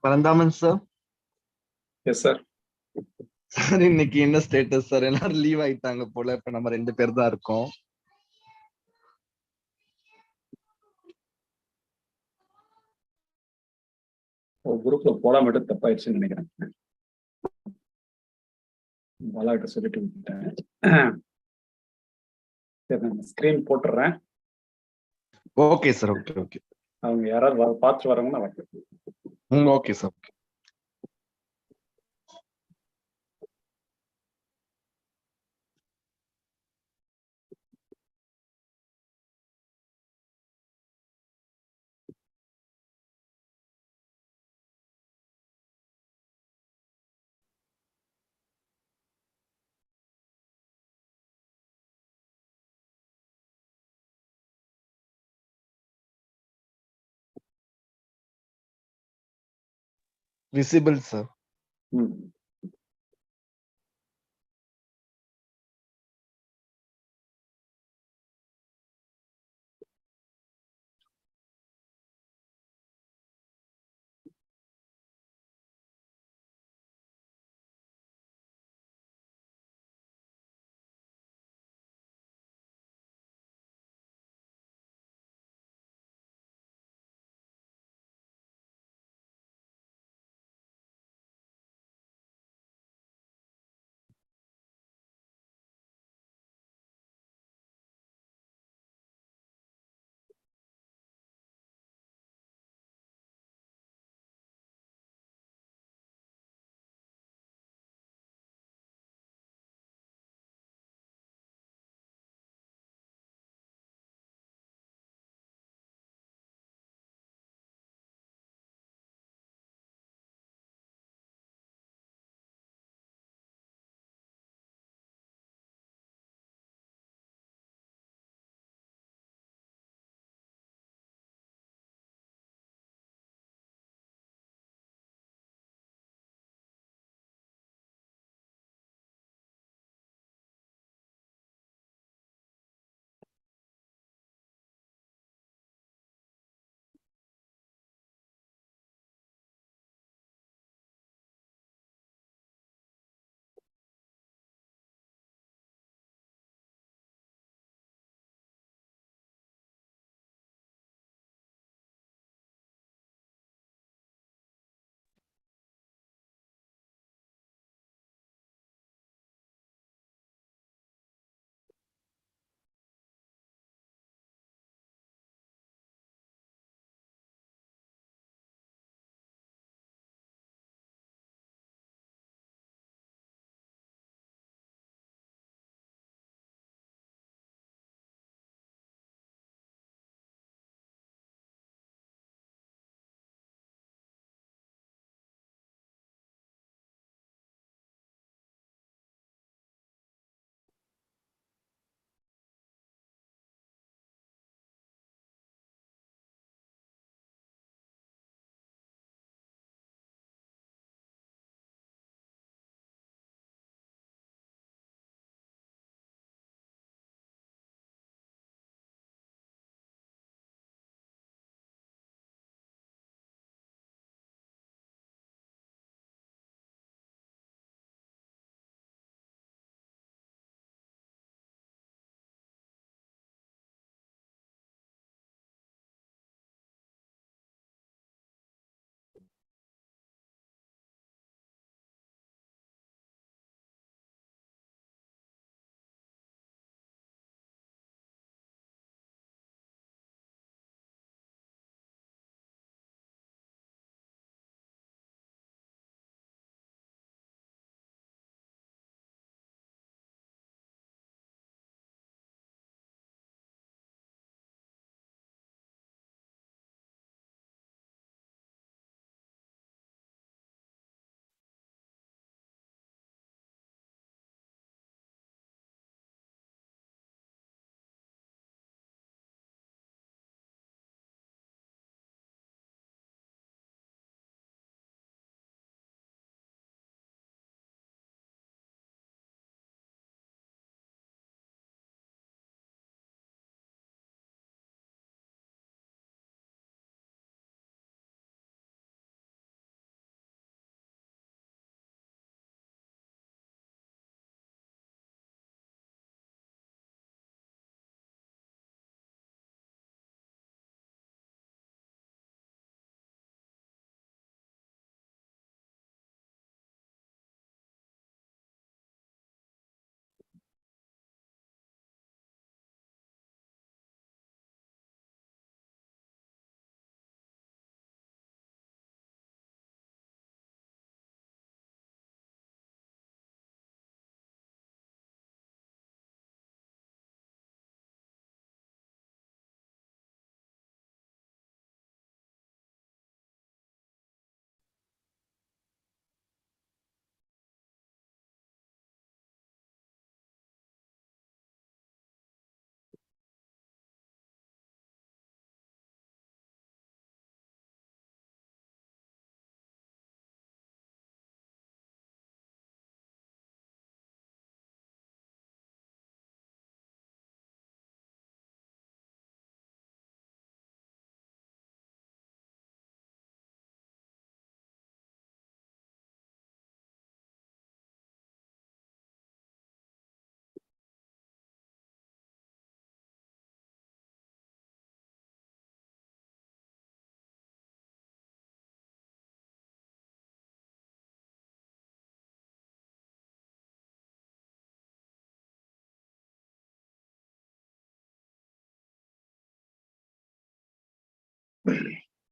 Paranthaman sir. Yes sir. Sir இன்னைக்கு என்ன status sir? எல்லாரும் லீவ் ஆயிட்டாங்க போல. இப்ப நம்ம 2 பேர் தான் இருக்கோம். குரூப்ல போடாம மட்டும் தப்பாயிடுச்சுன்னு நினைக்கிறேன். பாலாகிட்ட சொல்லிட்டு விட்டுட்டேன். சரி, நான் ஸ்கிரீன் போட்டுறேன். Okay sir. Okay okay. அவங்க யாராவது பார்த்துட்டு வரவங்கன்னா வரட்டும். Okay sir. Visible, sir.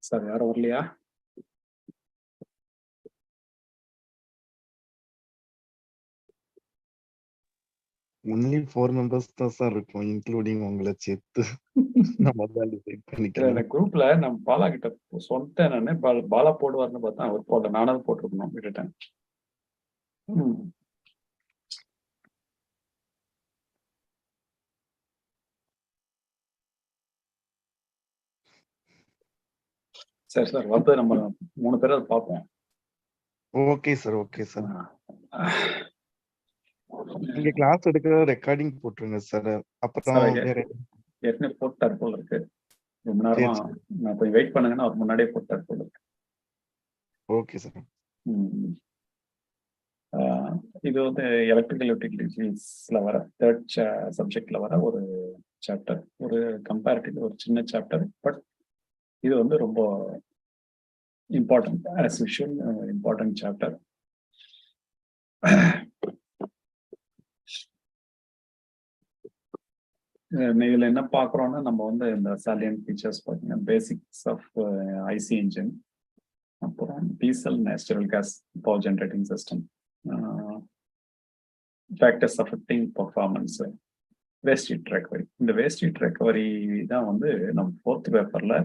Sir யாரும் வரலையா? ஒன்லி 4 மெம்பர்ஸ் தான் சார் இருக்கும், இன்க்ளூடிங் உங்களை சேர்த்து. நம்ம தான் டிசைட் இல்ல பண்ணிக்கணும். இந்த குரூப்ல நம்ம பாலா கிட்ட சொன்னேன் நானு. பாலா போடுவார்னு பார்த்தா அவர் போடல. நானும் போட்டிருக்கணும், விட்டுட்டேன். சரி சார், வந்து நம்ம 3 பேரை பார்ப்போம். Okay sir, okay sir. நீங்க கிளாஸ் எடுக்கிற ரெக்கார்டிங் போட்டுருங்க சார். அப்புறம் வேற ஏற்கனவே போட்டார் போல இருக்கு. ரொம்ப நேரமா நான் கொஞ்சம் வெயிட் பண்ணுங்கன்னா அவர் முன்னாடியே போட்டார் போல இருக்கு. Okay sir. இது வந்து எலக்ட்ரிக்கல் யூட்டிலிட்டிஸ்ல வர 3rd சப்ஜெக்ட்ல வர ஒரு சாப்டர். ஒரு கம்பேரிட்டிவ் ஒரு சின்ன சாப்டர், பட் இது வந்து ரொம்ப important, as usual important chapter. இதுல என்ன பார்க்குறோம்னா, நம்ம வந்து இந்த சாலியன்ட் ஃபீச்சர்ஸ் பார்த்தீங்கன்னா, பேசிக்ஸ் ஆஃப் ஐசி இன்ஜின், அப்புறம் diesel natural gas power generating system, factors affecting performance, waste heat recovery. இந்த வேஸ்ட் ஹீட் ரெக்கவரி தான் வந்து நம்ம 4th பேப்பர்ல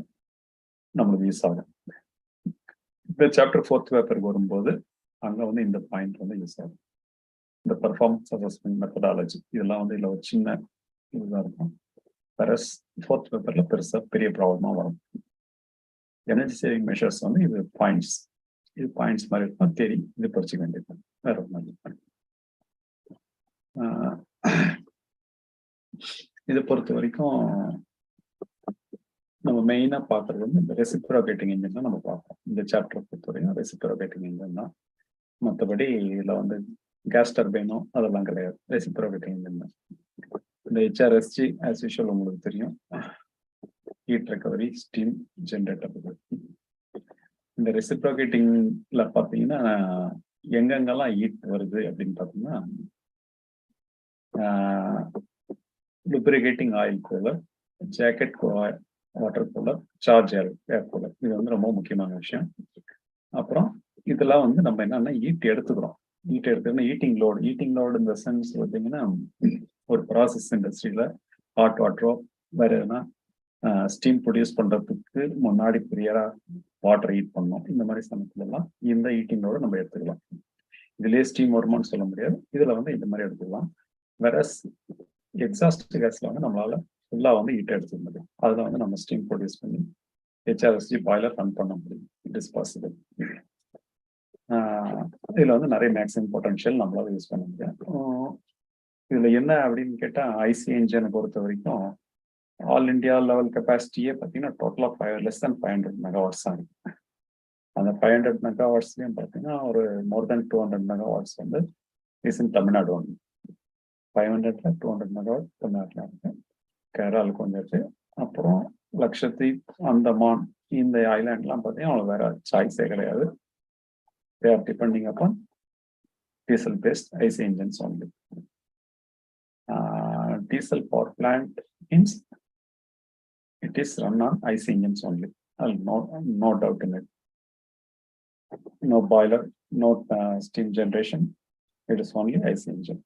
நம்மளுக்கு யூஸ் ஆகும். இந்த சாப்டர் 4th பேப்பருக்கு வரும்போது அங்க வந்து இந்த பாயிண்ட் வந்து யூஸ் ஆகும். இந்த பெர்ஃபார்மன்ஸ் அசஸ்மெண்ட் மெத்தடாலஜி இதெல்லாம் வந்து இதுல ஒரு சின்ன இதுதான் இருக்கும். வேற 4th பேப்பர்ல பெரிய ப்ராப்ளமா வரும். எனர்ஜி சேவிங் மெஷர்ஸ் வந்து இது பாயிண்ட்ஸ் மாதிரி இருக்கும். தெரியும், இது படிச்சுக்க வேண்டியது வேற ஒரு மாதிரி. இதை பொறுத்த வரைக்கும் நம்ம மெயினா பார்க்கறது வந்து இந்த ரெசிப்ரோகேட்டிங் இன்ஜின் தான் நம்ம பார்ப்போம். இந்த சாப்டர் பொறுத்த வரைக்கும் ரெசிப்ரோகேட்டிங் இன்ஜின் தான். மற்றபடி இதுல வந்து கேஸ் டர்பைனோ அதெல்லாம் கிடையாது, ரெசிப்ரோகேட்டிங் இன்ஜின் தான். இந்த ஹெச்ஆர்எஸ்ஜி ஆஸ் யூஷுவல் உங்களுக்கு தெரியும், ஹீட் ரெக்கவரி ஸ்டீம் ஜென்ரேட்டர். இந்த ரெசிப்ரோகேட்டிங்ல பார்த்தீங்கன்னா எங்கெங்கெல்லாம் ஹீட் வருது அப்படின்னு பார்த்தீங்கன்னா, lubricating oil cooler, jacket water cooler, charge air cooler, இது வந்து ரொம்ப முக்கியமான விஷயம். அப்புறம் இதெல்லாம் வந்து நம்ம என்னன்னா ஹீட் எடுத்துக்கிறோம். ஹீட்டிங் லோடு இந்த சென்ஸ் பார்த்தீங்கன்னா, ஒரு ப்ராசஸ் இண்டஸ்ட்ரியில ஹாட் வாட்டரோ வேற எதுனா ஸ்டீம் ப்ரொடியூஸ் பண்றதுக்கு முன்னாடி ப்ரியரா வாட்டர் ஹீட் பண்ணணும். இந்த மாதிரி சமயத்துல எல்லாம் இந்த ஹீட்டிங் லோடு நம்ம எடுத்துக்கலாம். இதுலயே ஸ்டீம் வருமானு சொல்ல முடியாது, இதுல வந்து இந்த மாதிரி எடுத்துக்கலாம். வேற எக்ஸாஸ்ட் கேஸ்ல வந்து நம்மளால ஃபுல்லா வந்து ஹீட் எடுத்துக்க முடியும். அதுல வந்து நம்ம ஸ்டீம் ப்ரொடியூஸ் பண்ணி ஹெச்ஆர்எஸ்ஜி பாய்லர் ரன் பண்ண முடியும். It is possible. இதுல வந்து நிறைய மேக்ஸிமம் பொட்டன்ஷியல் நம்மளால யூஸ் பண்ண முடியும். இதுல என்ன அப்படின்னு கேட்டா, ஐசி இன்ஜினை பொறுத்த வரைக்கும் ஆல் இண்டியா லெவல் கெப்பாசிட்டியே பார்த்தீங்கன்னா total of less than 500 megawatts தான் இருக்கு. அந்த 500 மெகாவாட்ஸ்லயும் பார்த்தீங்கன்னா ஒரு மோர் தென் 200 மெகாவாட்ஸ் வந்து இஸ் இன் தமிழ்நாடு ஒன்று. 500ல 200 மெகாவாட் தமிழ்நாட்டில் இருக்கு. கேரளாவில் கொஞ்சம் இருக்கு. அப்புறம் லட்சத்தீப், அந்தமான் இந்த ஐலாண்ட்லாம் பார்த்தீங்கன்னா அவங்களுக்கு வேற சாய்ஸே கிடையாது. They are depending upon diesel based IC engines only. Diesel power plant means it is run on IC engines only. No doubt in it. No boiler, no steam generation. It is only IC engine.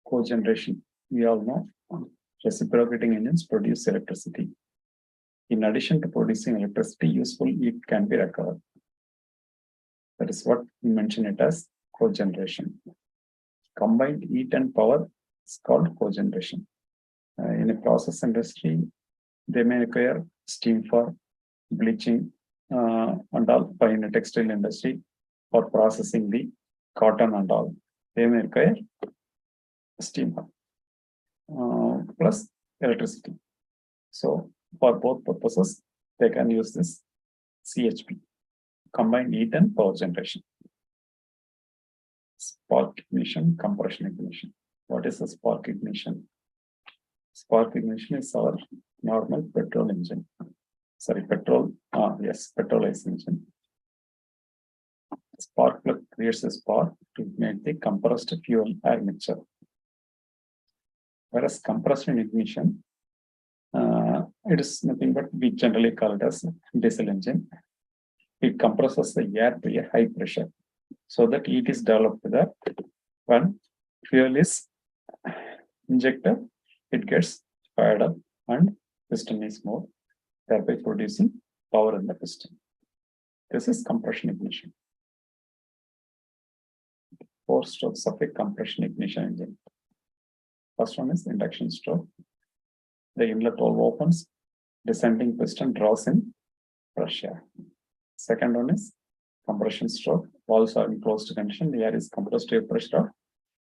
Cogeneration, we all know, reciprocating engines produce electricity. In addition to producing electricity, useful heat can be recovered. That is what we mention it as cogeneration. Combined heat and power is called cogeneration. In a process industry, they may require steam for bleaching and all. In a textile industry, for processing the cotton and all, they may require steam plus electricity. So for both purposes, they can use this CHP, combined heat and power generation. Spark ignition, compression ignition. What is a spark ignition? Spark ignition is our normal petrol engine. Sorry, petrol IC engine. Spark plug creates a spark to make the compressed fuel air mixture. Whereas compression ignition, It is nothing but we generally call it as diesel engine. It compresses the air to a high pressure so that heat is developed that when fuel is injected, it gets fired up and piston is moved, thereby producing power in the piston. This is compression ignition. 4 strokes of a compression ignition engine. First one is induction stroke. The inlet valve opens, descending piston draws in pressure. Second one is compression stroke. Valves are in closed condition. The air is compressed to a pressure of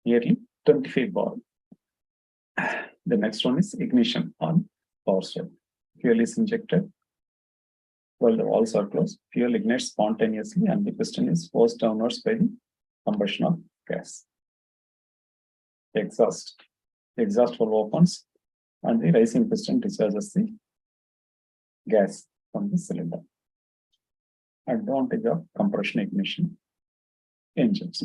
nearly 25 bar. The next one is ignition on power stroke. Fuel is injected while the valves are closed. Fuel ignites spontaneously and the piston is forced downwards by the combustion of gas. Exhaust. The exhaust valve opens and the rising piston discharges the gas from the cylinder. Advantage of compression ignition engines.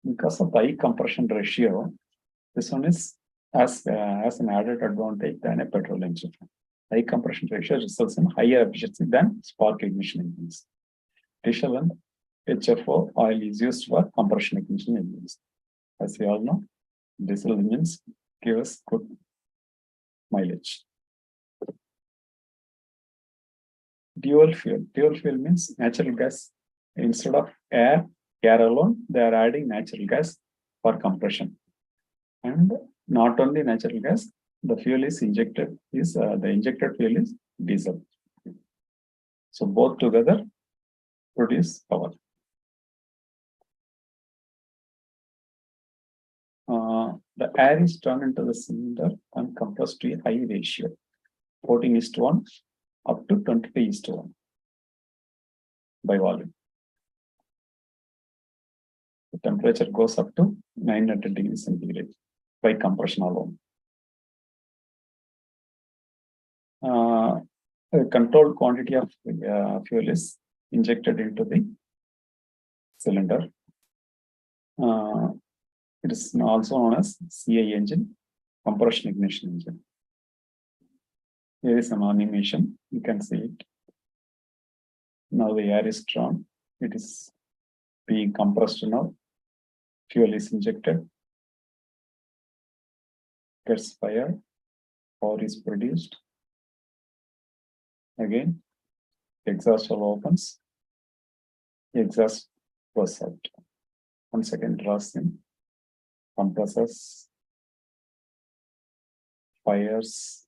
Because of the high compression ratio, this one is as an added advantage than a petrol engine. High compression ratio results in higher efficiency than spark ignition engines. Diesel and HFO oil is used for compression ignition engines. As we all know, diesel engines give us good mileage. Dual fuel. Dual fuel means natural gas. Instead of air alone, they are adding natural gas for compression. And not only natural gas, the fuel is injected, the injected fuel is diesel. So both together produce power. The air is turned into the cylinder and compressed to a high ratio, 14:1 up to 23:1 by volume. The temperature goes up to 900 degrees centigrade by compression alone. A controlled quantity of fuel is injected into the cylinder. It is also known as CI engine, compression ignition engine. Here is an animation. You can see it. Now the air is drawn. It is being compressed now. Fuel is injected. Gets fired. Power is produced. Again, exhaust valve opens. The exhaust goes out. Once again, draws in. Compresses. Fires.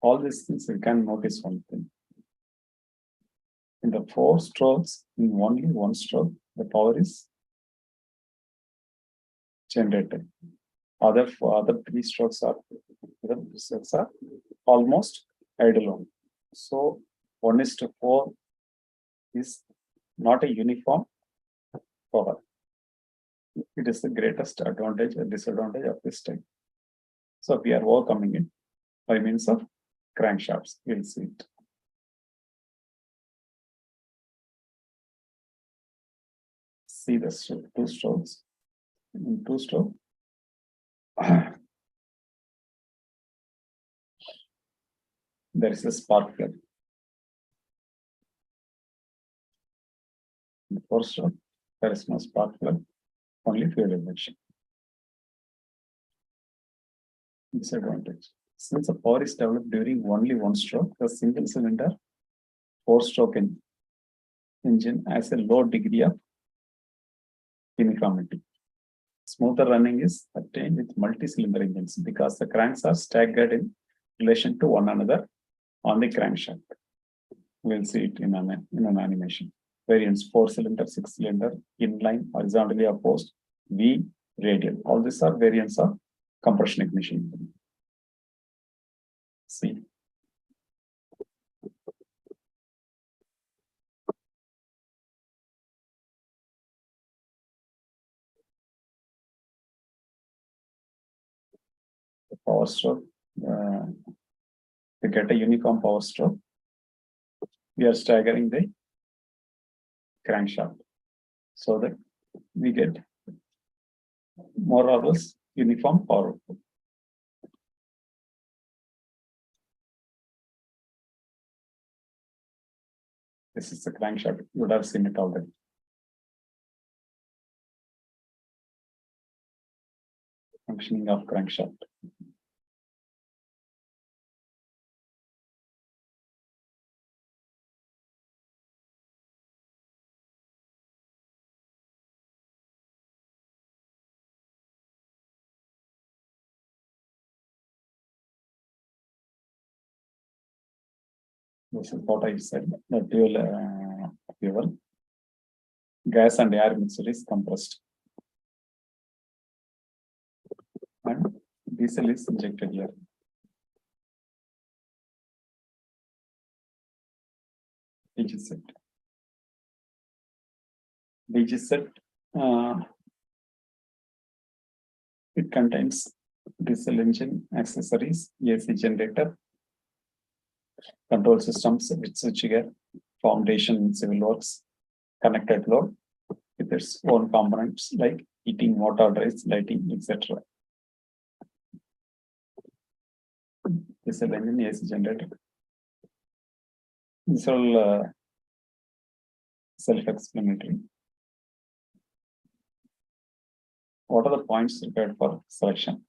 All these things you can notice one thing. In the 4 strokes, in only 1 stroke, the power is generated. Other 3 strokes are almost idle on. So 1:4 is not a uniform power. It is the greatest advantage and disadvantage of this type. So we are overcoming it by means of crankshafts. We'll see it. See the 2 strokes. In 2 strokes, there is a spark plug. In the 4th stroke, there is no spark plug, only fuel injection. Disadvantage. Since the power is developed during only 1 stroke, the single cylinder 4-stroke engine has a low degree of uniformity. Smoother running is attained with multi-cylinder engines because the cranks are staggered in relation to one another on the crankshaft. We'll see it in an animation. Variants 4-cylinder, 6-cylinder, inline, horizontally opposed, V, radial. All these are variants of compression ignition. See. The power stroke. To get a uniform power stroke, we are staggering the crankshaft so that we get more or less uniform power output. This is the crankshaft. You would have seen it already. Functioning of crankshaft. This is what I said. The dual fuel, gas and air mixture is compressed, and diesel is injected here. DG set. DG set. It contains diesel engine, accessories, AC generator, control systems with switchgear, foundation civil works, connected load with its own components like heating, motor drives, lighting, etc. Diesel engine, AC generator. This is all self-explanatory. What are the points required for selection?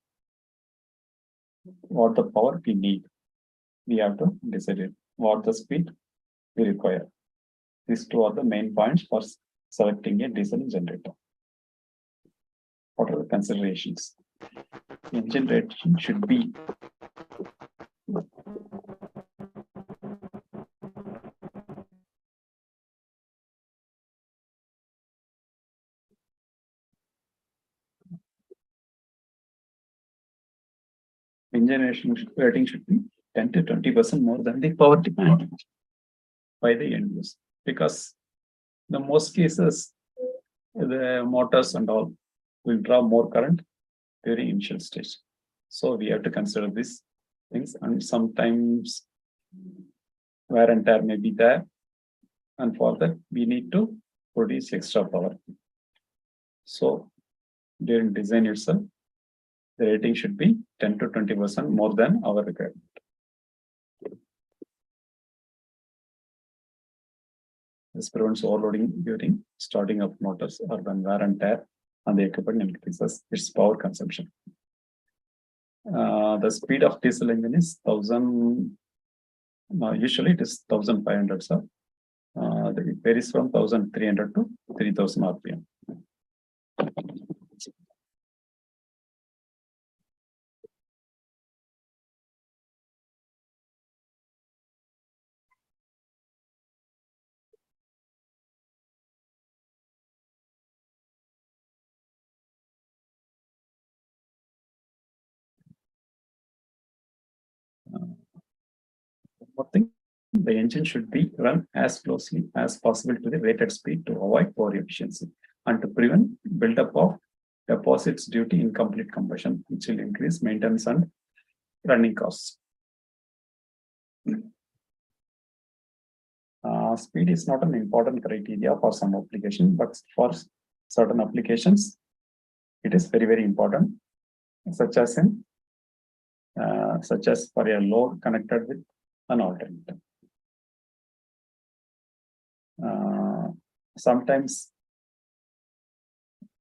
What the power we need? We have to decide it. What the speed we require. These two are the main points for selecting a diesel generator. What are the considerations? Engine rating should be rating should be 10 to 20% more than the power demand by the end user, because the most cases the motors and all will draw more current during initial stage. So we have to consider these things, and sometimes wear and tear may be there, and for that we need to produce extra power. So during design itself, the rating should be 10 to 20% more than our requirement. This prevents overloading during starting of motors or when wear and tear on the equipment increases its power consumption. The speed of diesel engine is 1000. Usually it is 1500. So it varies from 1300 to 3000 RPM. One thing, the engine should be run as closely as possible to the rated speed to avoid poor efficiency and to prevent buildup of deposits due to incomplete combustion, which will increase maintenance and running costs. Speed is not an important criteria for some application, but for certain applications, it is very, very important, such as for a load connected with an alternator. Sometimes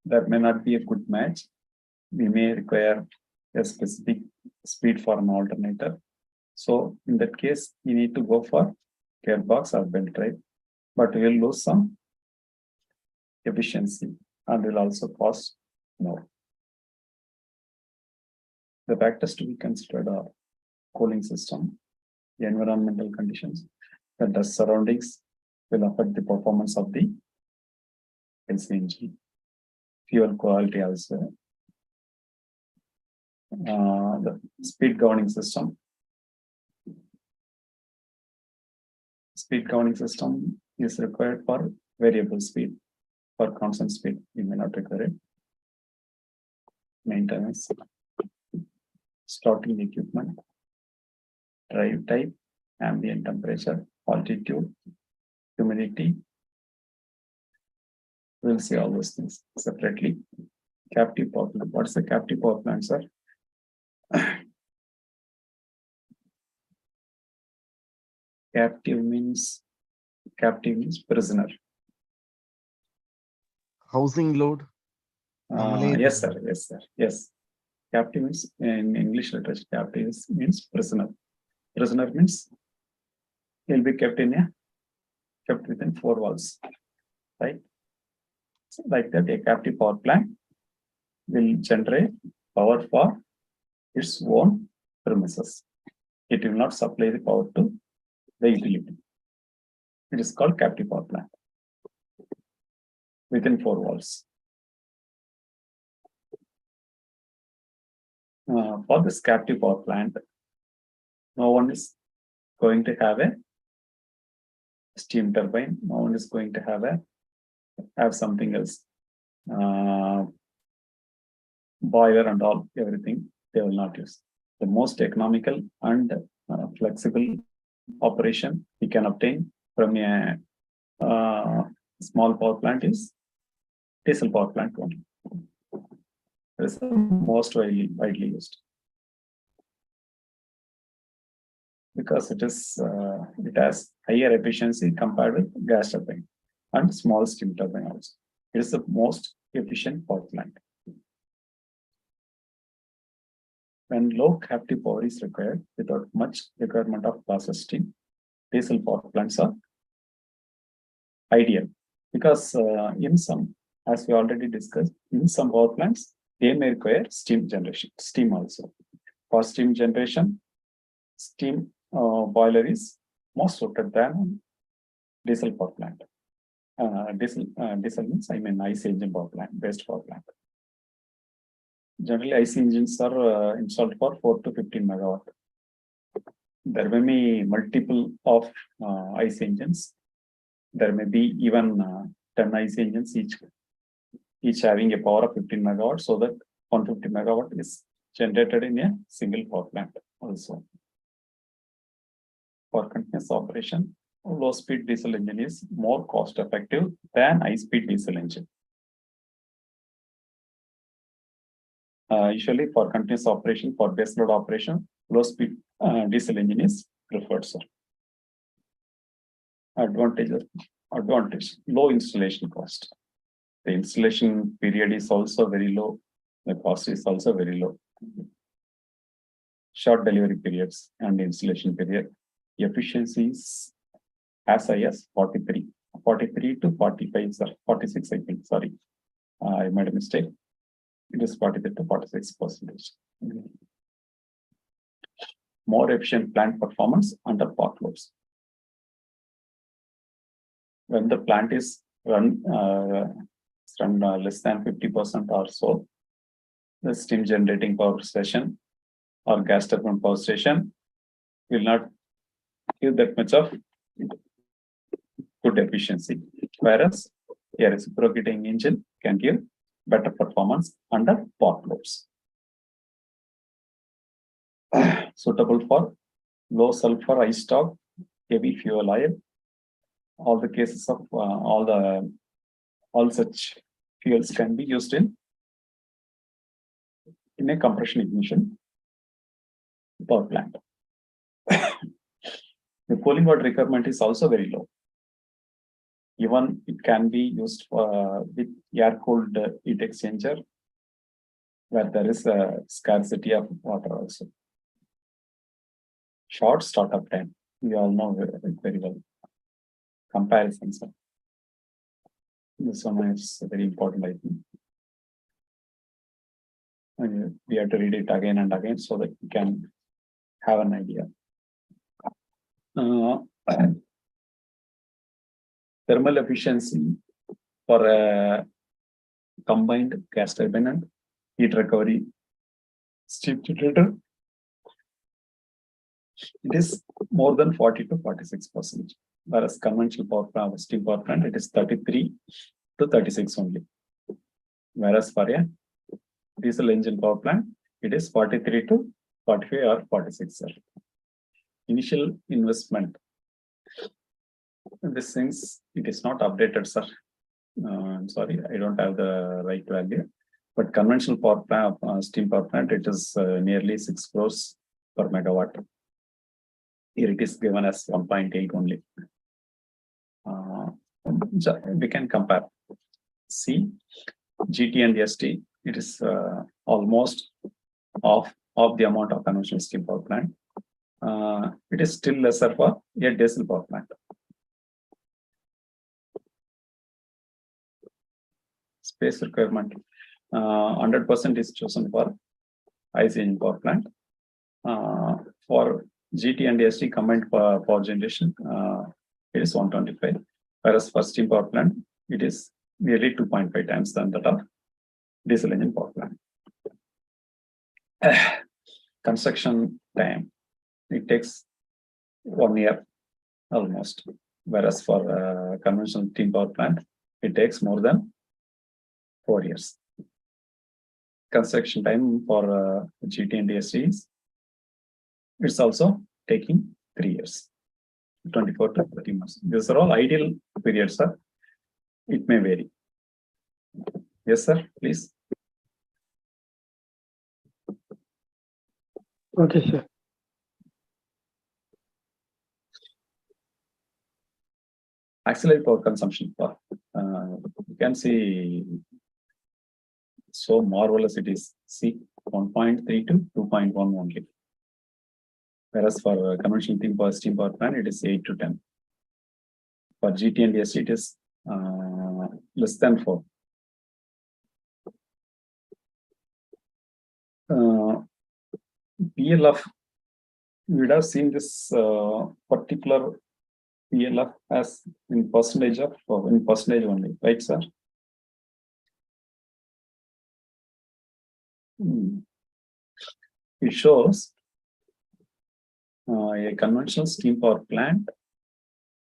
there may not be a good match. We may require a specific speed for an alternator. So in that case, we need to go for gearbox or belt drive, but we will lose some efficiency and will also cost more. The factors to be considered are cooling system, the environmental conditions, the dust surroundings will affect the performance of the AC engine, fuel quality also, the speed governing system. Speed governing system is required for variable speed. For constant speed, we may not require it. Maintenance, starting equipment, drive type, ambient temperature, altitude, humidity, We'll see all those things separately. Captive power plant. What's the captive power plant, sir? Captive means prisoner. Housing load. Yes, sir. Yes, sir. Yes. Captive means in English literature, captive means prisoner. Prisoner means he'll be kept within four walls, right? So like that, a captive power plant will generate power for its own premises. It will not supply the power to the utility. It is called captive power plant within four walls. For this captive power plant, no one is going to have a steam turbine. No one is going to have something else. Boiler and all, everything they will not use. The most economical and flexible operation we can obtain from a small power plant is diesel power plant only. It is the most widely used because it has higher efficiency compared with gas turbine and small steam turbine also. It is the most efficient power plant. When low captive power is required without much requirement of process steam, diesel power plants are ideal because in some, as we already discussed, in some power plants, they may require steam generation, steam also. For steam generation, steam boiler is more suited than diesel power plant. Diesel means, I mean, IC engine power plant, based power plant. Generally, IC engines are installed for 4 to 15 megawatt. There may be multiple of IC engines. There may be even 10 IC engines, each having a power of 15 megawatt, so that 150 megawatt is generated in a single power plant also. For continuous operation, low-speed diesel engine is more cost-effective than high-speed diesel engine. Usually, for continuous operation, for base load operation, low-speed diesel engine is preferred, sir. Advantage, low installation cost. The installation period is also very low. The cost is also very low. Short delivery periods and installation period. Efficiency is as high as 43 to 45, sir, 46, I think, sorry. I made a mistake. It is 43 to 46%. More efficient plant performance under pot loads. When the plant is run less than 50% or so, the steam generating power station or gas turbine power station will not give that much of good efficiency, whereas a reciprocating engine can give better performance under pot loads. Suitable for low sulfur, high stock, heavy fuel oil. All the cases of all such fuels can be used in a compression ignition power plant. The cooling water requirement is also very low. Even it can be used for with air-cooled heat exchanger, where there is a scarcity of water also. Short startup time. We all know very well. Comparisons. This one is very important, I think. And we have to read it again and again so that we can have an idea. Thermal efficiency for a combined gas turbine and heat recovery steam generator, it is more than 40 to 46%. Whereas conventional power plant, steam power plant, it is 33 to 36 only. Whereas for a diesel engine power plant, it is 43 to 45 or 46. Sir. Initial investment. These things, it is not updated, sir. I'm sorry, I don't have the right value. But conventional power plant, steam power plant, it is nearly 6 crores per megawatt. Here it is given as 1.8 only. We can compare. See, GT and ST, it is almost of the amount of conventional steam power plant. It is still lesser for a diesel power plant. Space requirement, 100% is chosen for IC engine power plant. For GT and ST combined power generation, it is 125. Whereas for steam power plant, it is nearly 2.5 times than that of diesel engine power plant. Construction time, it takes 1 year almost. Whereas for conventional steam power plant, it takes more than 4 years. Construction time for GT and ST is, it's also taking 3 years, 24 to 30 months. These are all ideal periods, sir. It may vary. Yes, sir, please. Okay, sir. Auxiliary power consumption. You can see so marvelous it is. See, 1.3 to 2.1 only. Whereas for conventional steam power plant, it is 8 to 10. For GT and ST, it is less than 4. PLF, you would have seen this particular PLF as in percentage only, right, sir? It shows a conventional steam power plant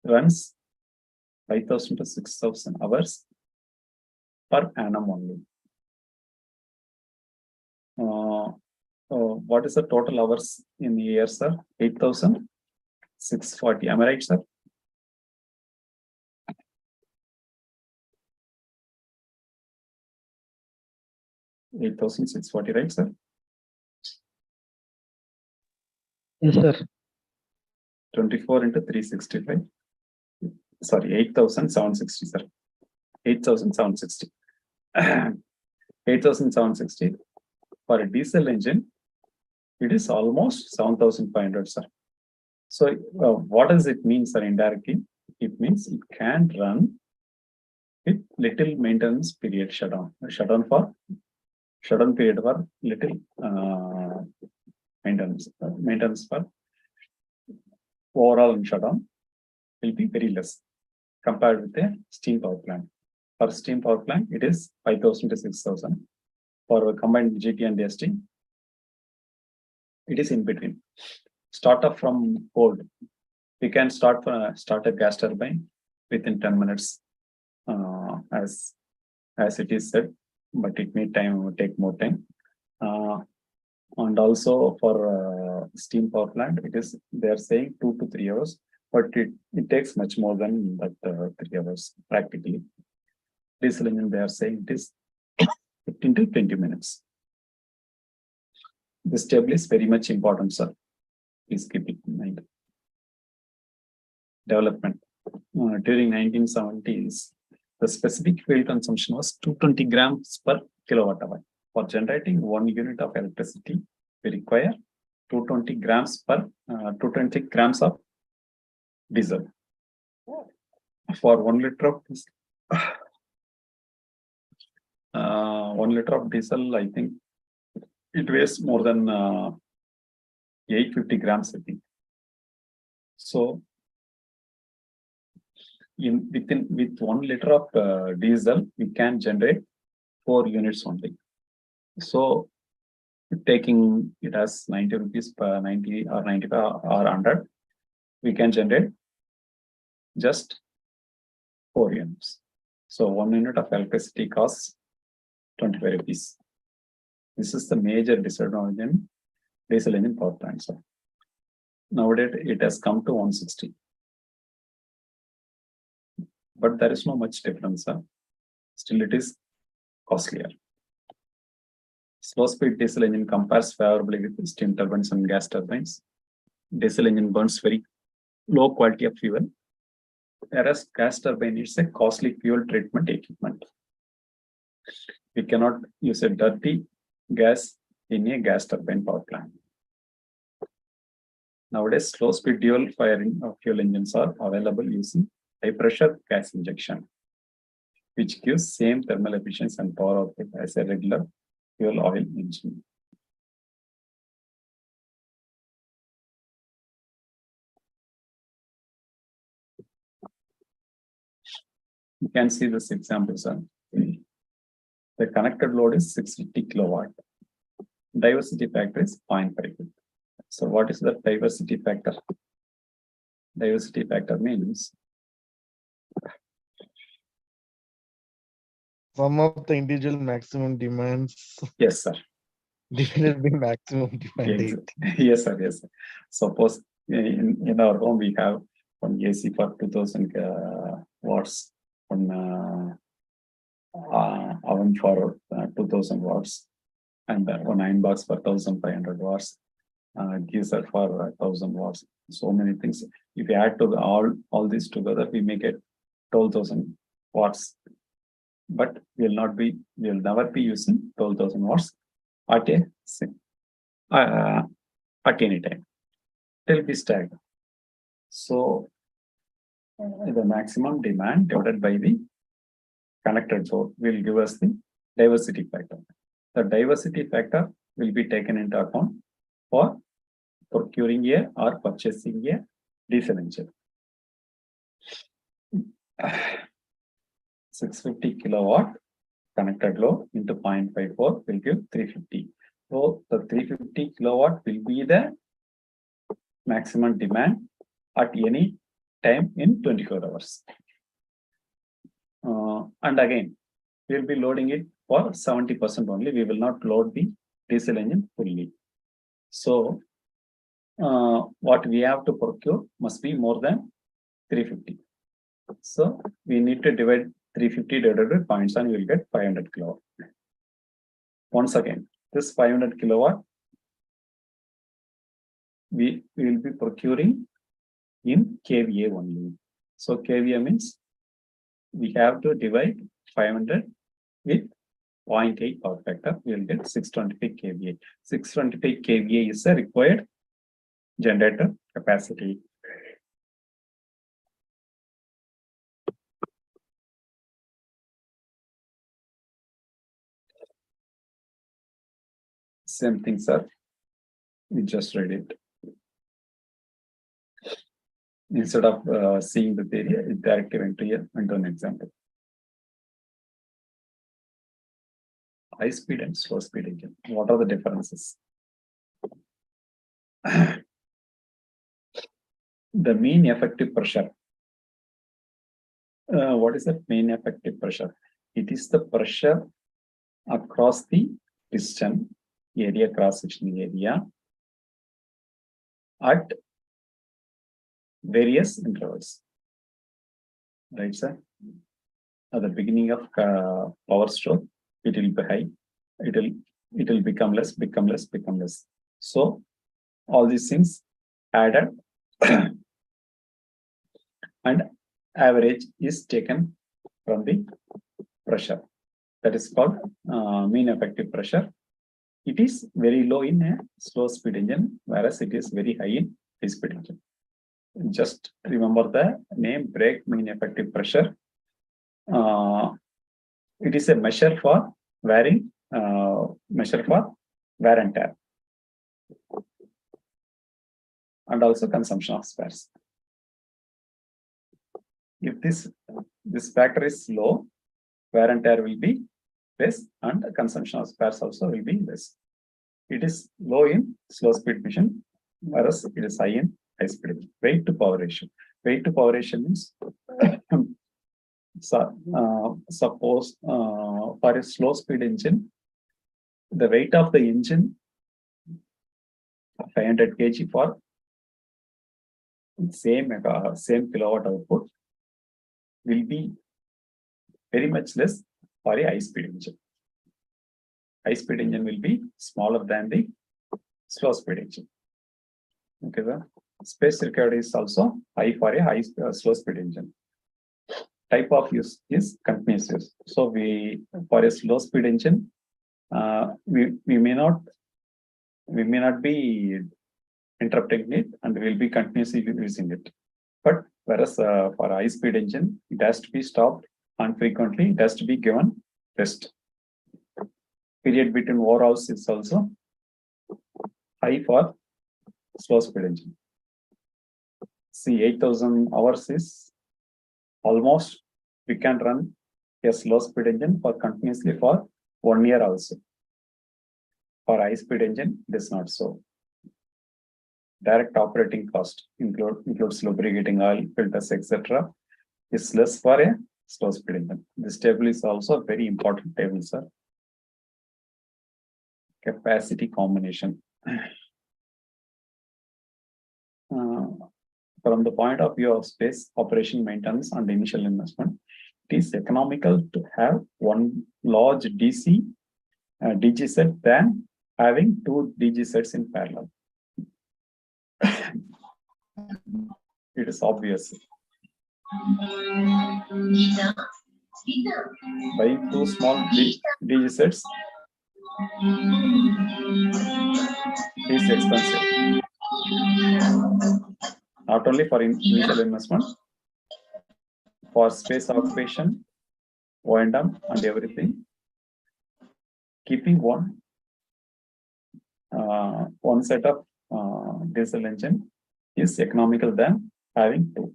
runs 5,000 to 6,000 hours per annum only. What is the total hours in the year, sir? 8,640. Am I right, sir? $8,640, right, sir? Yes, sir. 24 into 365. Sorry, 8,760, sir. 8,760. 8,760. For a diesel engine, it is almost 7,500, sir. So, what does it mean, sir, indirectly? It means it can run with little maintenance period shutdown. Shutdown period for little maintenance for overall shutdown will be very less compared with a steam power plant. For steam power plant, it is 5,000 to 6,000. For combined GT and ST, it is in between. Start up from cold. We can start a gas turbine within 10 minutes, as it is said, but it may take more time. And also for steam power plant, they are saying 2 to 3 hours, but it takes much more than that 3 hours practically. Diesel engine, they are saying it is 15 to 20 minutes. This table is very much important, sir. Please keep it in mind. Development. During 1970s, the specific fuel consumption was 220 grams per kilowatt hour. For generating 1 unit of electricity, we require 220 grams of diesel. For 1 liter of 1 liter of diesel, I think it weighs more than 850 grams, I think. So, with 1 liter of diesel, we can generate 4 units only. So, taking it as 90 rupees per 90 or 95 or 100, we can generate just 4 units. So, 1 unit of electricity costs 25 rupees. This is the major disadvantage in diesel engine power plants. So nowadays, it has come to 160. But there is no much difference. still it is costlier. Slow speed diesel engine compares favorably with steam turbines and gas turbines. Diesel engine burns very low quality of fuel, whereas gas turbine is a costly fuel treatment equipment. We cannot use a dirty gas in a gas turbine power plant. Nowadays, slow speed dual firing of fuel engines are available using high pressure gas injection, which gives same thermal efficiency and power output as a regular fuel oil engine. You can see this example, sir. The connected load is 650 kilowatt. Diversity factor is 0.5. So what is the diversity factor? Diversity factor means sum of the individual maximum demands yes, sir. divided by maximum demand. Yes, sir. Yes, sir. Suppose in our home we have one AC for 2000 watts, one oven for 2000 watts, and one iron box for 1500 watts, geyser for 1000 watts. So many things. If we add to all these together, we make it 12,000 watts. But we'll never be using 12,000 watts at any time. It will be staggered. So the maximum demand divided by the connected load will give us the diversity factor. The diversity factor will be taken into account for procuring or purchasing a diesel engine. 650 kilowatt connected load into 0.54 will give 350. So the 350 kilowatt will be the maximum demand at any time in 24 hours. And again, we will be loading it for 70% only. We will not load the diesel engine fully. So what we have to procure must be more than 350. So we need to divide 350 divided by 0.7, you will get 500 kilowatt. Once again, this 500 kilowatt we will be procuring in kVA only. So kVA means we have to divide 500 with 0.8 power factor. We will get 625 kVA. 625 kVA is the required generator capacity. Same thing, sir. We just read it. Instead of seeing the theory, it directly went to an example. High speed and slow speed engine. What are the differences? The mean effective pressure. What is the mean effective pressure? It is the pressure across the piston area, cross-sectional area at various intervals. Right, sir? At the beginning of power stroke, it will be high. It will become less, become less, become less. So all these things added and average is taken from the pressure. That is called mean effective pressure. It is very low in a slow speed engine, whereas it is very high in high speed engine. Just remember the name brake mean effective pressure. It is a measure for wear and tear, and also consumption of spares. If this factor is low, wear and tear will be less, and consumption of spares also will be less. It is low in slow speed machine, whereas it is high in high speed. Weight to power ratio. Weight to power ratio means suppose for a slow speed engine, the weight of the engine 500 kg for same kilowatt output will be very much less for a high-speed engine. High-speed engine will be smaller than the slow-speed engine. Okay, sir. Space required is also high for a slow-speed engine. Type of use is continuous use. So for a slow-speed engine, we may not be interrupting it, and we will be continuously using it. But whereas for a high-speed engine, it has to be stopped, and frequently it has to be given rest. Period between overhauls is also high for slow-speed engine. See, 8,000 hours is almost we can run a slow-speed engine for continuously for 1 year also. For high-speed engine, it is not so. Direct operating cost includes lubricating oil, filters, etc. is less for a slow-speed engine. This table is also a very important table, sir. Capacity combination. From the point of view of space operation, maintenance, and initial investment, it is economical to have one large DG set than having two DG sets in parallel. It is obvious. Buying two small DG sets is expensive. Not only for initial investment, for space occupation, O&M, and everything. Keeping one set of diesel engine is economical than having two.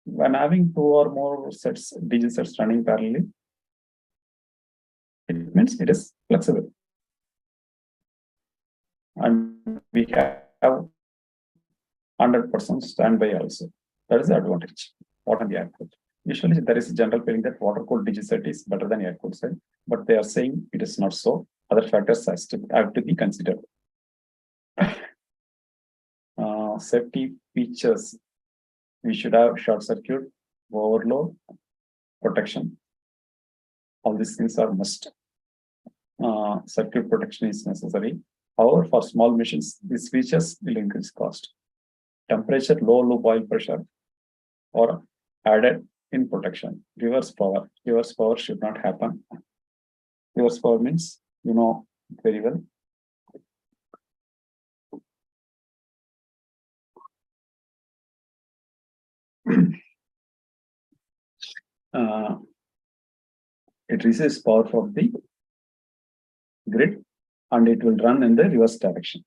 When having two or more sets, DG sets running parallelly, it means it is flexible. And we have 100% standby also. That is the advantage. What on the air-cooled? Usually there is a general feeling that water-cooled DG set is better than air-cooled set, but they are saying it is not so. Other factors have to be considered. Safety features. We should have short circuit, overload, protection. All these things are must. Circuit protection is necessary. However, for small machines, these features will increase cost. Temperature, low loop oil pressure, or added in protection. Reverse power. Reverse power should not happen. Reverse power means, you know very well. It receives power from the grid and it will run in the reverse direction.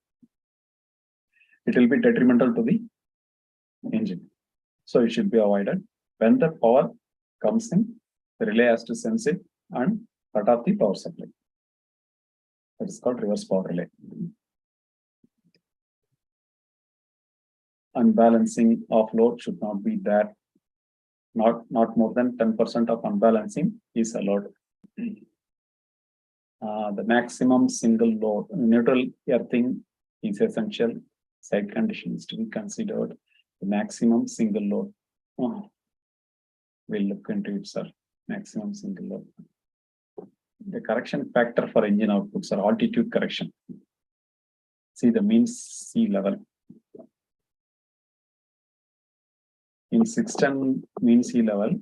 It will be detrimental to the engine. So it should be avoided. When the power comes in, the relay has to sense it and cut off the power supply. That is called reverse power relay. Unbalancing of load should not be there. Not more than 10% of unbalancing is allowed. The maximum single load, neutral earthing is essential. Side conditions to be considered. The maximum single load. We'll look into it, sir. Maximum single load. The correction factor for engine outputs are altitude correction. See the mean sea level. In 610 mean sea level,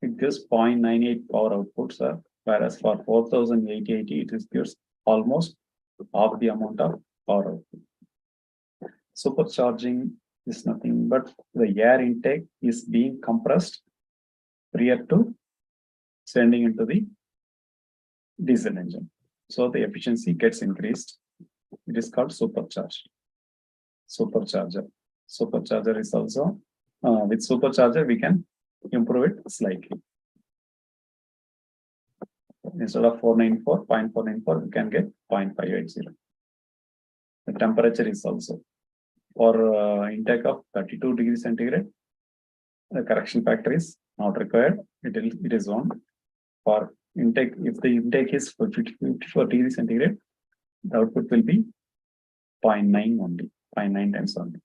it gives 0.98 power output, sir. Whereas for 4880, it gives almost half the amount of power output. Supercharging is nothing but the air intake is being compressed prior to sending into the diesel engine. So the efficiency gets increased. It is called supercharge. Supercharger. Supercharger is also, with supercharger, we can improve it slightly. Instead of 0.494, we can get 0.580. The temperature is also for intake of 32 degrees centigrade. The correction factor is not required. It is on. For intake, if the intake is 54 degrees centigrade, the output will be 0.9 only, 0.9 times only.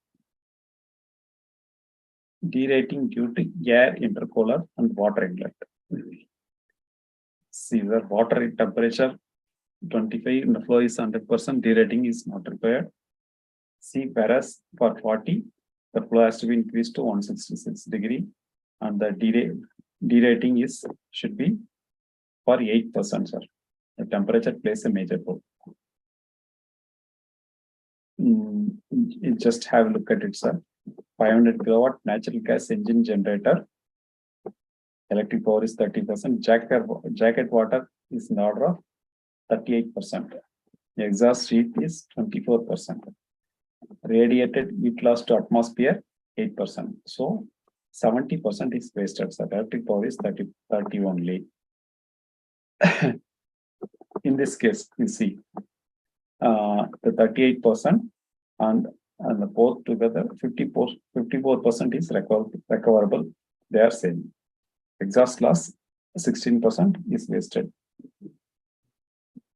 derating due to air intercooler and water inlet. See, the water temperature 25 and the flow is 100%, derating is not required. See, whereas for 40, the flow has to be increased to 166 degree, and the derating should be for 8%, sir. The temperature plays a major role. You just have a look at it, sir. 500 kilowatt natural gas engine generator. Electric power is 30%. Jacket water is in the order of 38%. The exhaust heat is 24%. Radiated heat loss to atmosphere 8%. So 70% is wasted. So electric power is 30 only. In this case, you see the 38% and the both together 54% is recoverable. They are same. Exhaust loss 16% is wasted.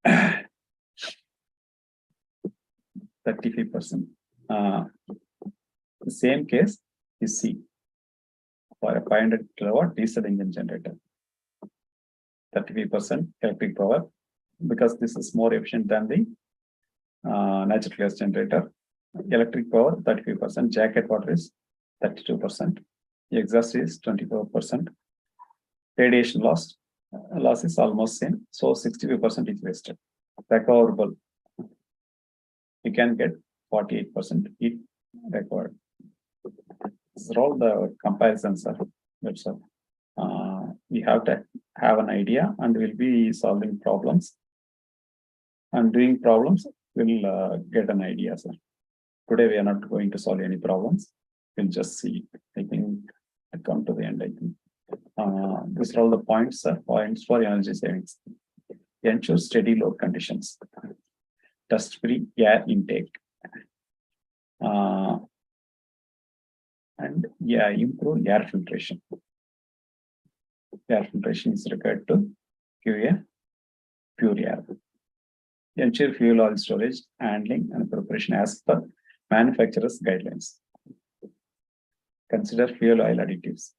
35%. The same case you see for a 500 kilowatt diesel engine generator. 35% electric power, because this is more efficient than the natural gas generator. Electric power 35%, jacket water is 32%, the exhaust is 24%. Radiation loss is almost same, so 65% is wasted. Recoverable, you can get 48% heat required. These are all the comparisons, sir. That's all. We have to have an idea, and we'll be solving problems. And doing problems, we'll get an idea, sir. Today we are not going to solve any problems. We'll just see. I think I come to the end. I think these are all the points, sir. Points for energy savings. Ensure steady load conditions. Dust-free air intake. And yeah, improve air filtration. Air filtration is required to give a pure air. Ensure fuel oil storage, handling, and preparation as per manufacturer's guidelines. Consider fuel oil additives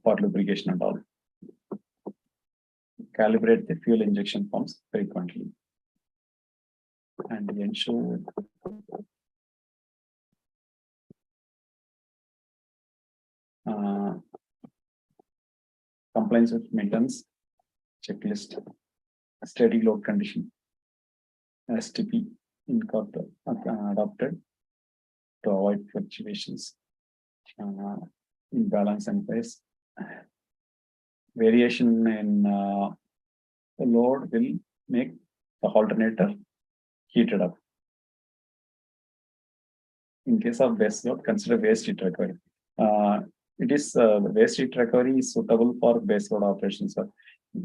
for lubrication and all. Calibrate the fuel injection pumps frequently. And ensure compliance with maintenance checklist. Steady load condition has to be adopted to avoid fluctuations, imbalance and phase. Variation in the load will make the alternator heated up. In case of base load, consider waste heat recovery. The waste heat recovery is suitable for base load operations. If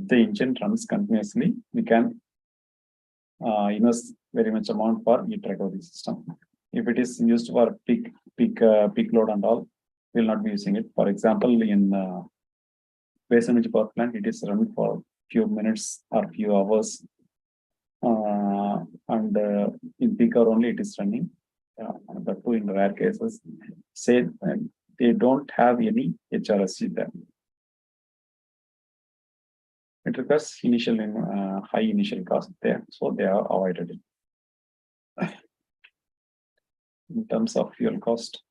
the engine runs continuously, we can invest very much amount for heat recovery system. If it is used for peak load and all, we will not be using it. For example, in base energy power plant, it is run for few minutes or few hours, and in peak hour only it is running. But in rare cases, say they don't have any HRSG there. It requires high initial cost there, so they are avoided. In terms of fuel cost,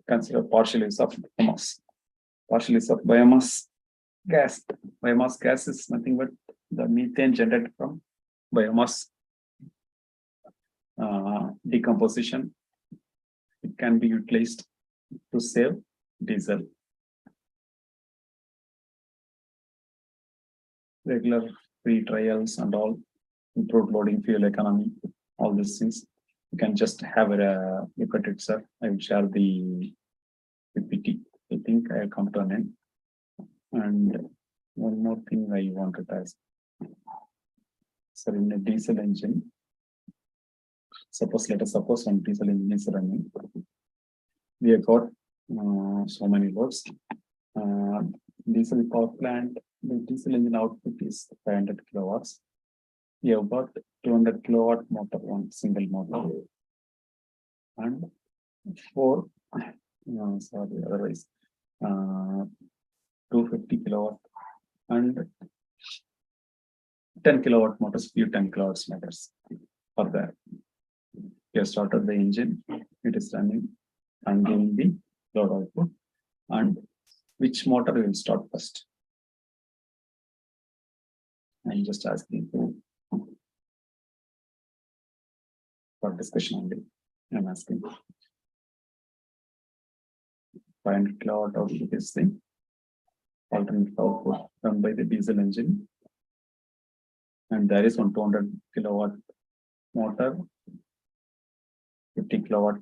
consider partial use of biomass. Partial use of biomass gas. Biomass gas is nothing but the methane generated from biomass decomposition. It can be utilized to save diesel. Regular free trials and all, improved loading, fuel economy, all these things. You can just have a look at it, sir. I will share the PPT. I think I'll come to an end. And one more thing I wanted to ask. So in a diesel engine, let us suppose one diesel engine is running. We have got so many loads. Diesel power plant, the diesel engine output is 500 kilowatts. We have got 200 kilowatt motor, one single motor, and 4 Sorry, otherwise 250 kilowatt and 10 kilowatt motors, few 10 kilowatts motors for that. You have started the engine, it is running and giving the load output. And which motor will start first? I'm just asking for discussion only. I'm asking 500 kilowatt output is the alternate output run by the diesel engine. And there is one 200 kilowatt motor, 50 kilowatt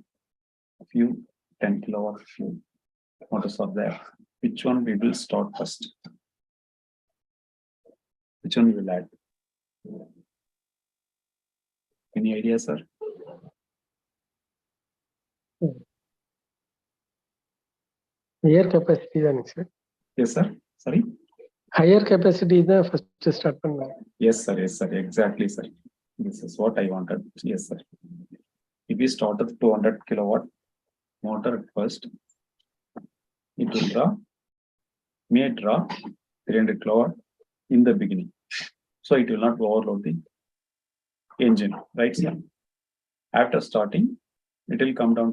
few, 10 kilowatt few motors are there. Which one we will start first? Which one we will add? Any idea, sir? Higher capacity தானே sir? Yes, sir. Sorry. Higher capacity தான் first start பண்ணலாம். Yes, sir. Yes, sir. Exactly, sir. This is what I wanted. Yes, sir. If we start with 200 kilowatt motor at first, it will may draw 300 kilowatt in the beginning. So it will not overload the engine, right, sir? After starting, it will come down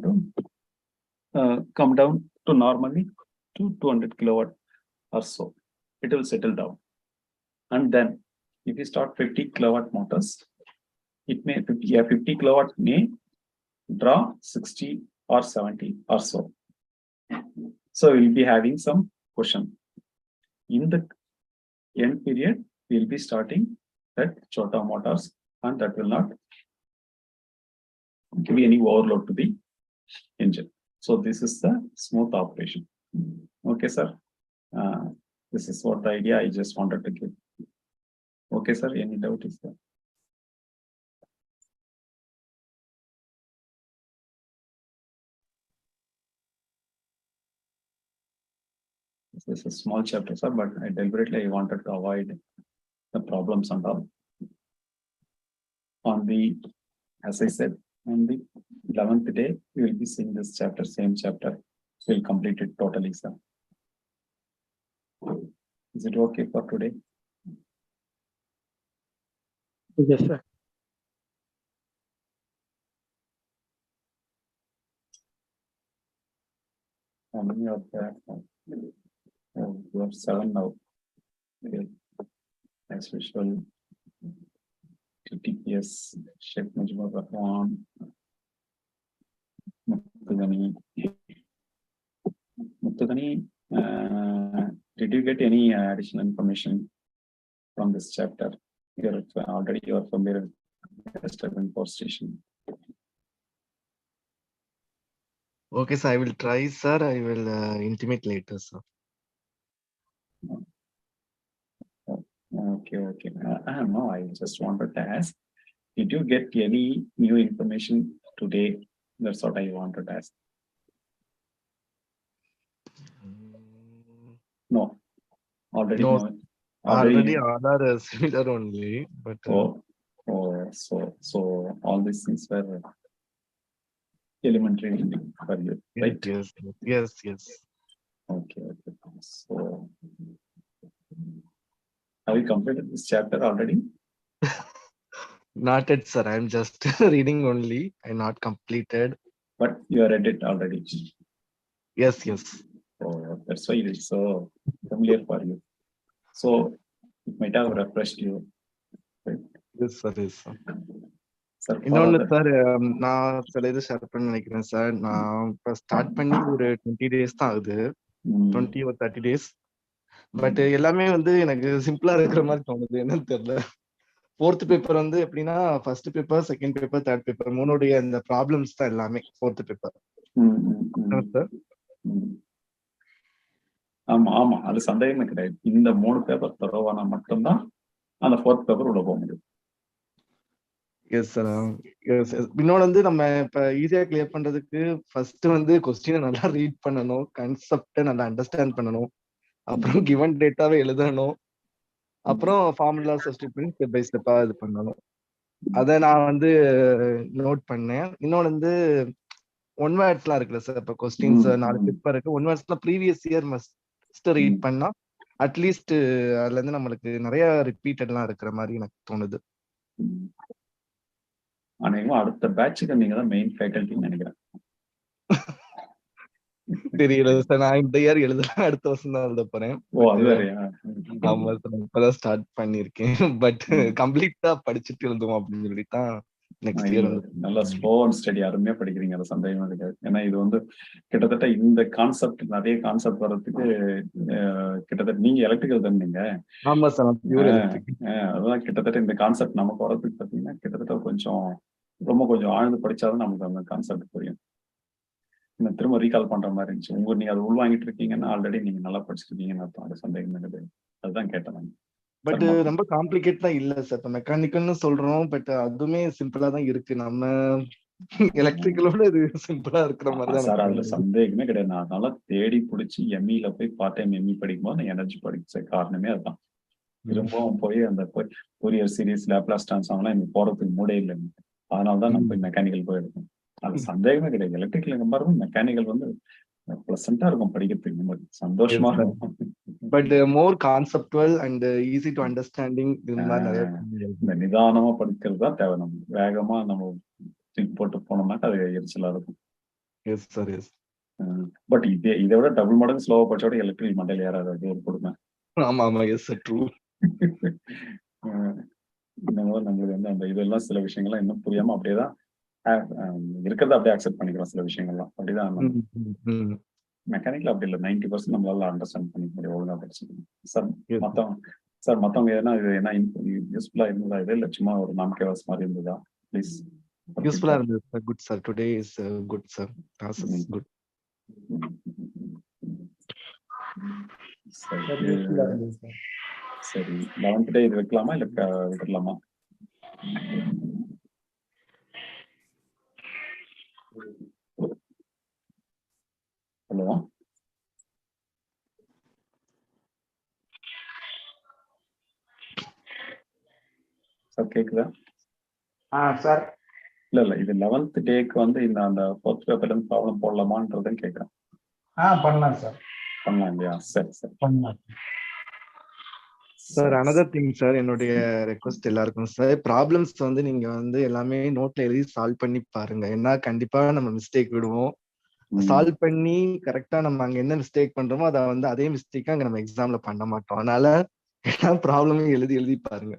to normally to 200 kilowatt or so. It will settle down. And then if you start 50 kilowatt motors, it may 50 kilowatt may draw 60 or 70 or so. So we'll be having some cushion. In the end period, we'll be starting that chota motors, and that will not give any overload to the engine. So this is the smooth operation. Okay, sir. This is what the idea I just wanted to give. Okay, sir. Any doubt is there? This is a small chapter, sir, but I deliberately wanted to avoid the problems and all. On the, as I said, on the 11th day, we will be seeing this chapter, same chapter. We'll complete it totally, sir. Is it okay for today? Yes, sir. How many are there? Oh, you have 7 now. Okay. As usual, TTPS, Sheikh Mujibur Rahman, Muttugani, did you get any additional information from this chapter? You're already familiar with the power station. Okay, sir. I will try, sir. I will intimate later, sir. Okay. No, I just wanted to ask, did you get any new information today? That's what I wanted to ask. No, already No, know. already other similar only, but so all these things were elementary for you, right? Yes. Okay. So have you completed this chapter already? Not yet, sir. I'm just reading only. I'm not completed. But you have read it already. Yes. Oh, that's why it is so familiar for you. So it might have refreshed you. Right? Yes, sir. Sir, இன்னொன்னு sir நான் சில இது share பண்ண நினைக்கிறேன் sir. நான் இப்போ start பண்ணி ஒரு 20 days தான் ஆகுது, 20 or 30 days. பட் எல்லாமே வந்து எனக்கு சிம்பிளா இருக்கிற மாதிரி தோணுது, என்னன்னு தெரியல. 4th பேப்பர் வந்து எப்படின்னா first paper, second paper, third paper மூணுடைய இந்த ப்ராப்ளம்ஸ் தான் எல்லாமே 4th பேப்பர். சார் ஆமா அது சந்தேகமே கிடையாது. இந்த 3 பேப்பர் தரவானா மட்டும்தான் அந்த 4th பேப்பர் உள்ள போக முடியும். Yes sir. இன்னொன்று வந்து நம்ம இப்ப ஈஸியா கிளியர் பண்றதுக்கு ஃபர்ஸ்ட் வந்து கொஸ்டினை நல்லா ரீட் பண்ணணும், கான்செப்டை நல்லா அண்டர்ஸ்டாண்ட் பண்ணணும், அப்புறம் கிவன் டேட்டாவை எழுதணும், அப்புறம் ஃபார்முலா சப்ஸ்டிட் பண்ணி ஸ்டெப் பை ஸ்டெப்பா இது பண்ணணும். அதை நான் வந்து நோட் பண்ணேன். இன்னொன்று வந்து ஒன் வேர்ட்ஸ்லாம் இருக்குல்ல சார். இப்ப கொஸ்டின்ஸ் 4 பேப்பர் இருக்கு. ஒன் வேர்ட்ஸ்லாம் ப்ரீவியஸ் இயர் மஸ்ட் ரீட் பண்ணா அட்லீஸ்ட் அதுல இருந்து நம்மளுக்கு நிறைய ரிப்பீட்டட்லாம் இருக்கிற மாதிரி எனக்கு தோணுது. அநேகமா அடுத்த பேட்சுக்கு நீங்க தான் மெயின் ஃபேக்கல்ட்டின்னு நினைக்கிறேன். தெரியல சார். நான் இந்த இயர் எழுதல, அடுத்த வருஷம் தான் எழுத போறேன். ஆமா சார், இப்பதான் ஸ்டார்ட் பண்ணிருக்கேன். பட் கம்ப்ளீட்டா படிச்சுட்டு எழுதுவோம் அப்படின்னு சொல்லித்தான் நெக்ஸ்ட் இயர் வந்து நல்லா ஸ்லோ அண்ட் ஸ்டடி அருமையா படிக்கிறீங்க. அது சந்தேகமே இருக்காது. ஏன்னா இது வந்து கிட்டத்தட்ட இந்த கான்செப்ட் நிறைய கான்செப்ட் வர்றதுக்கு கிட்டத்தட்ட நீங்க எலக்ட்ரிக்கல் தானே நீங்க? ஆமா சார், பியூர் எலக்ட்ரிக். அதான் கிட்டத்தட்ட இந்த கான்செப்ட் நமக்கு வர்றதுக்கு பாத்தீங்கன்னா கிட்டத்தட்ட கொஞ்சம் ஆழ்ந்து படிச்சாதான் நமக்கு அந்த கான்செப்ட் புரியும். திரும்ப ரீகால் பண்ற மாதிரி இருந்துச்சு. நீங்க அதை உள்வாங்கிட்டு இருக்கீங்கன்னா ஆல்ரெடி நீங்க நல்லா படிச்சிருக்கீங்கன்னு அர்த்தம். அது சந்தேகம் இருக்குது. அதுதான் கேட்டேன். பட் ரொம்ப காம்ப்ளிகேட் தான் இல்ல சார். இப்ப மெக்கானிக்கல்னு சொல்றோம், பட் அதுவுமே சிம்பிளா தான் இருக்கு. நம்ம எலக்ட்ரிக்கலோட இது சிம்பிளா இருக்கிற மாதிரி தான் சார். அதுல சந்தேகமே கிடையாது. நான் அதனால தேடி பிடிச்சி எம்இல போய் பார்ட் டைம் எம்இ படிக்கும்போது நான் எனர்ஜி படிச்ச காரணமே அதுதான். திரும்பவும் போய் அந்த ஃபோரியர் சீரிஸ், லேப்லாஸ் ட்ரான்ஸ்ஃபார்ம்லாம் எனக்கு போறதுக்கு மூடே இல்லை. அதனாலதான் நான் போய் மெக்கானிக்கல் போய் எடுப்பேன். அது சந்தேகமே கிடையாது. எலக்ட்ரிக்கல் கம்பேர் மெக்கானிக்கல் வந்து பிளசண்டா இருக்கும் படிக்கிறதுக்கு, நமக்கு சந்தோஷமா இருக்கும். But more conceptual and easy to understanding. இந்த நிதானமா படிக்கிறது தான் தேவை. நம்ம வேகமா நம்ம போட்டு போனோம்னாக்க அது எரிச்சலா இருக்கும். Yes sir, S. பட் இதை விட டபுள் மடங்கு ஸ்லோவா படிச்சோட எலக்ட்ரிக்கல் மண்டையில் ஏறாது. அது ஒரு கொடுமை. ஆமா ஆமா, எஸ் சார், ட்ரூ. நம்மளுக்கு வந்து அந்த இதெல்லாம் சில விஷயங்கள்லாம் இன்னும் புரியாம அப்படியேதான் இருக்கிறத அப்படியே அக்செப்ட் பண்ணிக்கிறோம். சில விஷயங்கள்லாம் அப்படிதான். மெக்கானிக்கல் அப்படி இல்லை. 90% நம்மளால அண்டர்ஸ்டாண்ட் பண்ணிக்க முடியும் ஒழுங்கா படிச்சுக்கணும். சார் மத்தவங்க எதனா இது என்ன யூஸ்ஃபுல்லா இருந்ததா? இது இல்லை சும்மா ஒரு நாம்கேவாஸ் மாதிரி இருந்ததா? ப்ளீஸ். யூஸ்ஃபுல்லா இருந்தது sir. Good sir. Today is good sir. Class is good. சரி, 11th டே இது வைக்கலாமா இல்ல விட்டுடலாமா? ஹலோ சார், கேக்குதா? சார். இல்ல இது 11th டேக்கு வந்து இந்த அந்த 4th பேப்பர்ல இருந்து ப்ராப்ளம் போடலாமான்றதுன்னு கேக்குறேன். பண்ணலாம் சார். பண்ணலாம் இல்லையா? சரி சரி பண்ணலாம் சார். அனதர் திங் சார், என்னுடைய ரெக்வஸ்ட் எல்லாருக்கும் சார், ப்ராப்ளம்ஸ் வந்து நீங்க வந்து எல்லாமே நோட்ல எழுதி சால்வ் பண்ணி பாருங்க. ஏன்னா கண்டிப்பா நம்ம மிஸ்டேக் விடுவோம். சால்வ் பண்ணி கரெக்டா நம்ம அங்க என்ன மிஸ்டேக் பண்றோமோ அதை வந்து அதே மிஸ்டேக்கா அங்க நம்ம எக்ஸாம்ல பண்ண மாட்டோம். அதனால எல்லா ப்ராப்ளமும் எழுதி பாருங்க.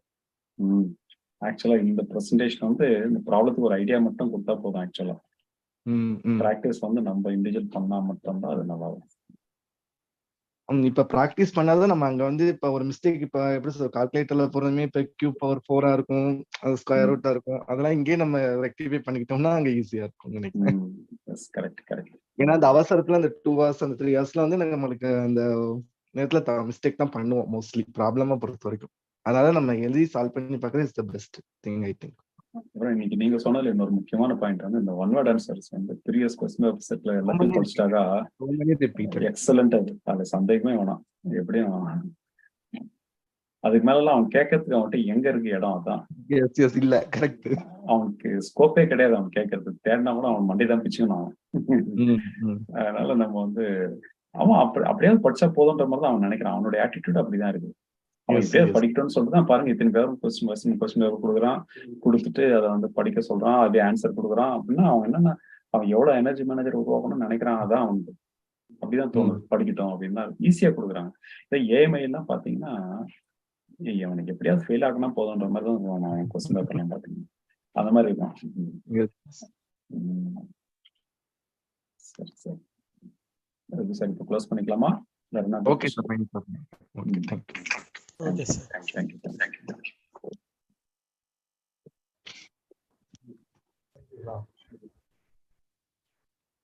ஆக்சுவலா இந்த பிரசன்டேஷன் வந்து இந்த ப்ராப்ளத்துக்கு ஒரு ஐடியா மட்டும் கொடுத்தா போதும். ஆக்சுவலா பிராக்டிஸ் வந்து நம்ம இண்டிவிஜுவல் பண்ணா மட்டும்தான் அது நல்லா இருக்கும். இப்ப பிராக்டிஸ் பண்ணாதான் நம்ம அங்க வந்து இப்ப ஒரு மிஸ்டேக், இப்ப எப்படி சொல்ற, கால்குலேட்டர்ல போறதுமே இப்ப Q⁴ இருக்கும், அது ஸ்கொயர் ரூட்டா இருக்கும். அதெல்லாம் இங்கேயே நம்ம ரெக்டிஃபை பண்ணிக்கிட்டோம்னா அங்க ஈஸியா இருக்கும் நினைக்கிறேன். ஏன்னா அந்த அவசரத்துல அந்த 2 hours அந்த 3 hours வந்து நம்மளுக்கு அந்த நேரத்துல மிஸ்டேக் தான் பண்ணுவோம் மோஸ்ட்லி ப்ராப்ளமா பொறுத்த வரைக்கும். அதனால நம்ம எழுதி சால்வ் பண்ணி பார்க்கறது is the best thing I think. அப்புறம் இன்னைக்கு நீங்க சொன்னதுல இன்னொரு முக்கியமான பாயிண்ட் வந்து இந்த ஒன் வேர்ட் ஆன்சர்ஸ் வந்து ப்ரீவியஸ் கொஸ்டின் பேப்பர் செட்ல எல்லாத்தையும் படிச்சிட்டாக்கா எக்ஸலண்ட். அது சந்தேகமே வேணாம். எப்படியும் அதுக்கு மேல அவன் கேட்கறதுக்கு அவன்கிட்ட எங்க இருக்கு இடம், அதான் இல்ல கரெக்ட். அவனுக்கு ஸ்கோப்பே கிடையாது. அவன் கேட்கறதுக்கு தேடினா கூட அவன் மண்டிதான் பிச்சுக்கணும் அவன். அதனால நம்ம வந்து அவன் அப்படியாவது படிச்சா போதுன்ற மாதிரி தான் அவன் நினைக்கிறான். அவனுடைய ஆட்டிடியூட் அப்படிதான் இருக்கு. அவன் எப்படியாவது படிக்கட்டும்னு சொல்லிட்டு பாருங்க, இத்தனை பேர் கொஸ்டின் பேப்பர் கொடுக்குறான், கொடுத்துட்டு அதை வந்து படிக்க சொல்றான், அதே ஆன்சர் கொடுக்குறான். அப்படின்னா அவன் என்னன்னா அவன் எவ்வளவு எனர்ஜி மேனேஜர் உருவாக்கணும்னு நினைக்கிறான். அதான் அவனுக்கு அப்படிதான் தோணுது. படிக்கட்டும் அப்படின்னா ஈஸியா கொடுக்குறாங்க. இதை ஏஎம்ஐ எல்லாம் பாத்தீங்கன்னா அவனுக்கு எப்படியாவது ஃபெயில் ஆகணும் போதுன்ற மாதிரி தான் கொஸ்டின் பேப்பர்லாம் பாத்தீங்கன்னா அந்த மாதிரி இருக்கும். சரி சரி சார், இப்போ க்ளோஸ் பண்ணிக்கலாமா? Okay sir. தேங்க்யூ.